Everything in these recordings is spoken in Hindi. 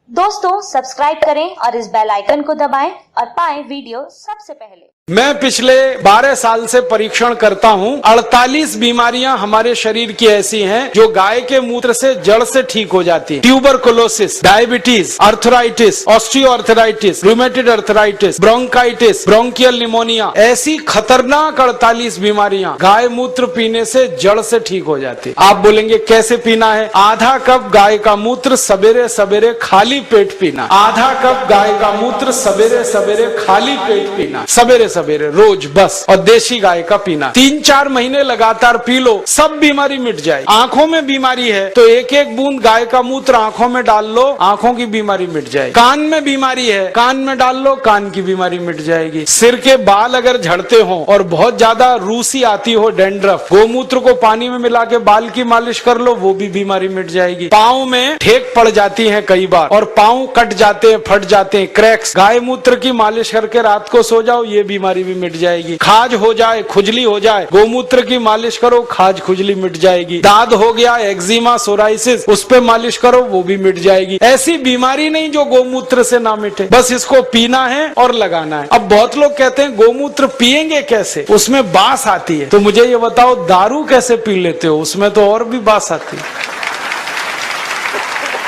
दोस्तों सब्सक्राइब करें और इस बेल आइकन को दबाएं और पाएं वीडियो सबसे पहले। मैं पिछले 12 साल से परीक्षण करता हूं। 48 बीमारियां हमारे शरीर की ऐसी हैं जो गाय के मूत्र से जड़ से ठीक हो जाती है। Tuberculosis, diabetes, arthritis, osteoarthritis, rheumatoid arthritis, bronchitis, bronchial pneumonia, ऐसी खतरनाक 48 बीमारियां गाय मूत्र पीने से जड़ से ठीक हो जाती है। आप बोलेंगे कैसे पीना है? आधा कप गाय का मूत्र सवेरे सवेरे खाली पेट पीना। आधा कप गाय का मूत्र सवेरे सवेरे खाली पेट पीना, सवेरे सवेरे रोज बस। और देशी गाय का पीना 3-4 महीने लगातार पी लो, सब बीमारी मिट जाए। आंखों में बीमारी है तो एक एक बूंद गाय का मूत्र आंखों में डाल लो, आंखों की बीमारी मिट जाएगी। कान में बीमारी है, कान में डाल लो, कान की बीमारी मिट जाएगी। सिर के बाल अगर झड़ते हो और बहुत ज्यादा रूसी आती हो, डैंड्रफ, गोमूत्र को पानी में मिला के बाल की मालिश कर लो, वो भी बीमारी मिट जाएगी। पाँव में ठेक पड़ जाती है कई बार और पाँव कट जाते हैं, फट जाते हैं, क्रैक्स, गाय मूत्र की मालिश करके रात को सो जाओ, ये बीमारी भी मिट जाएगी। खाज हो जाए, खुजली हो जाए, गोमूत्र की मालिश करो, खाज खुजली मिट जाएगी। दाद हो गया, एक्जिमा, सोराइसिस, उस पे मालिश करो, वो भी मिट जाएगी। ऐसी बीमारी नहीं जो गोमूत्र से ना मिटे। बस इसको पीना है और लगाना है। अब बहुत लोग कहते हैं गोमूत्र पिएंगे कैसे, उसमें बास आती है। तो मुझे ये बताओ, दारू कैसे पी लेते हो? उसमें तो और भी बास आती है।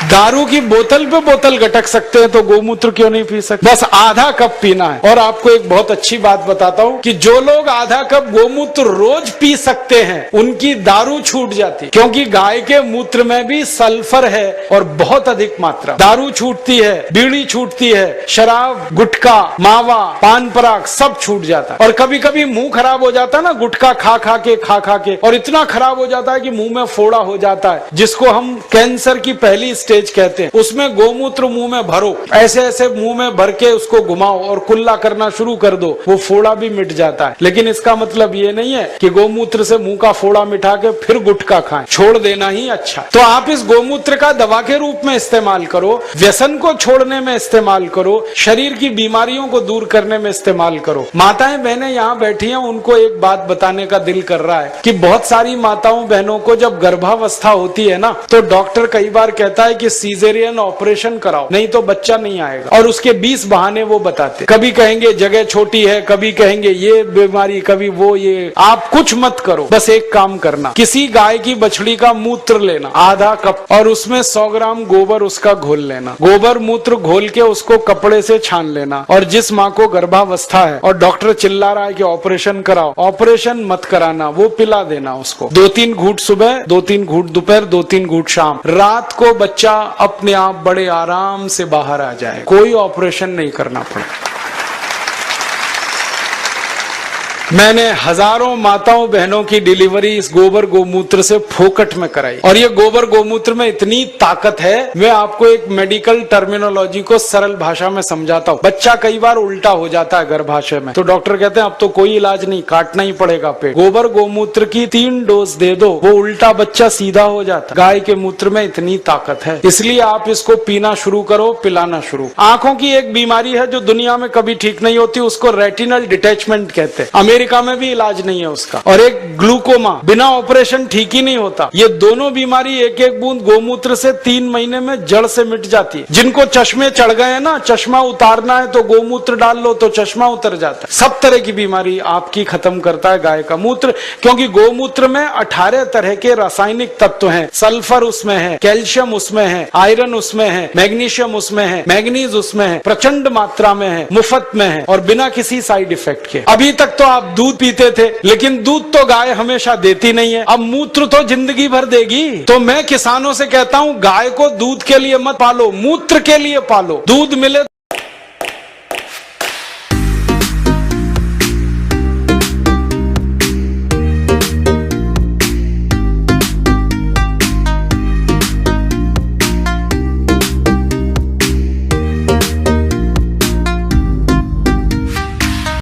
दारू की बोतल पे बोतल गटक सकते हैं तो गोमूत्र क्यों नहीं पी सकते? बस आधा कप पीना है। और आपको एक बहुत अच्छी बात बताता हूं कि जो लोग आधा कप गोमूत्र रोज पी सकते हैं उनकी दारू छूट जाती है, क्योंकि गाय के मूत्र में भी सल्फर है और बहुत अधिक मात्रा। दारू छूटती है, बीड़ी छूटती है, शराब, गुटखा, मावा, पान पराग सब छूट जाता है। और कभी कभी मुंह खराब हो जाता है ना, गुटखा खा खा के, और इतना खराब हो जाता है कि मुंह में फोड़ा हो जाता है, जिसको हम कैंसर की पहली स्टेज कहते हैं। उसमें गोमूत्र मुंह में भरो, ऐसे ऐसे मुंह में भर के उसको घुमाओ और कुल्ला करना शुरू कर दो, वो फोड़ा भी मिट जाता है। लेकिन इसका मतलब ये नहीं है कि गोमूत्र से मुंह का फोड़ा मिटा के फिर गुटखा खाएं, छोड़ देना ही अच्छा। तो आप इस गोमूत्र का दवा के रूप में इस्तेमाल करो, व्यसन को छोड़ने में इस्तेमाल करो, शरीर की बीमारियों को दूर करने में इस्तेमाल करो। माताएं बहनें यहाँ बैठी हैं, उनको एक बात बताने का दिल कर रहा है कि बहुत सारी माताओं बहनों को जब गर्भावस्था होती है ना, तो डॉक्टर कई बार कहता है कि सीजेरियन ऑपरेशन कराओ, नहीं तो बच्चा नहीं आएगा। और उसके 20 बहाने वो बताते, कभी कहेंगे जगह छोटी है, कभी कहेंगे ये बीमारी, कभी वो ये। आप कुछ मत करो, बस एक काम करना, किसी गाय की बछड़ी का मूत्र लेना आधा कप और उसमें 100 ग्राम गोबर उसका घोल लेना। गोबर मूत्र घोल के उसको कपड़े से छान लेना। और जिस माँ को गर्भावस्था है और डॉक्टर चिल्ला रहा है कि ऑपरेशन कराओ, ऑपरेशन मत कराना, वो पिला देना उसको। 2-3 घूंट सुबह, 2-3 घूंट दोपहर, 2-3 घूंट शाम। रात को बच्चा अपने आप बड़े आराम से बाहर आ जाए, कोई ऑपरेशन नहीं करना पड़े। मैंने हजारों माताओं बहनों की डिलीवरी इस गोबर गोमूत्र से फोकट में कराई। और ये गोबर गोमूत्र में इतनी ताकत है, मैं आपको एक मेडिकल टर्मिनोलॉजी को सरल भाषा में समझाता हूँ। बच्चा कई बार उल्टा हो जाता है गर्भाशय में, तो डॉक्टर कहते हैं अब तो कोई इलाज नहीं, काटना ही पड़ेगा पेट। गोबर गोमूत्र की 3 डोज दे दो, वो उल्टा बच्चा सीधा हो जाता। गाय के मूत्र में इतनी ताकत है, इसलिए आप इसको पीना शुरू करो, पिलाना शुरू। आंखों की एक बीमारी है जो दुनिया में कभी ठीक नहीं होती, उसको रेटिनल डिटैचमेंट कहते हैं। अमेरिका में भी इलाज नहीं है उसका। और एक ग्लूकोमा, बिना ऑपरेशन ठीक ही नहीं होता। ये दोनों बीमारी एक एक बूंद गोमूत्र से 3 महीने में जड़ से मिट जाती है। जिनको चश्मे चढ़ गए हैं ना, चश्मा उतारना है तो गोमूत्र डाल लो तो चश्मा उतर जाता है। सब तरह की बीमारी आपकी खत्म करता है गाय का मूत्र, क्योंकि गोमूत्र में 18 तरह के रासायनिक तत्व हैं। सल्फर उसमें है, कैल्शियम उसमें है, आयरन उसमें है, मैग्नीशियम उसमें है, मैग्नीज उसमें है, प्रचंड मात्रा में है, मुफ्त में है और बिना किसी साइड इफेक्ट के। अभी तक तो आप दूध पीते थे, लेकिन दूध तो गाय हमेशा देती नहीं है, अब मूत्र तो जिंदगी भर देगी। तो मैं किसानों से कहता हूं, गाय को दूध के लिए मत पालो, मूत्र के लिए पालो। दूध मिले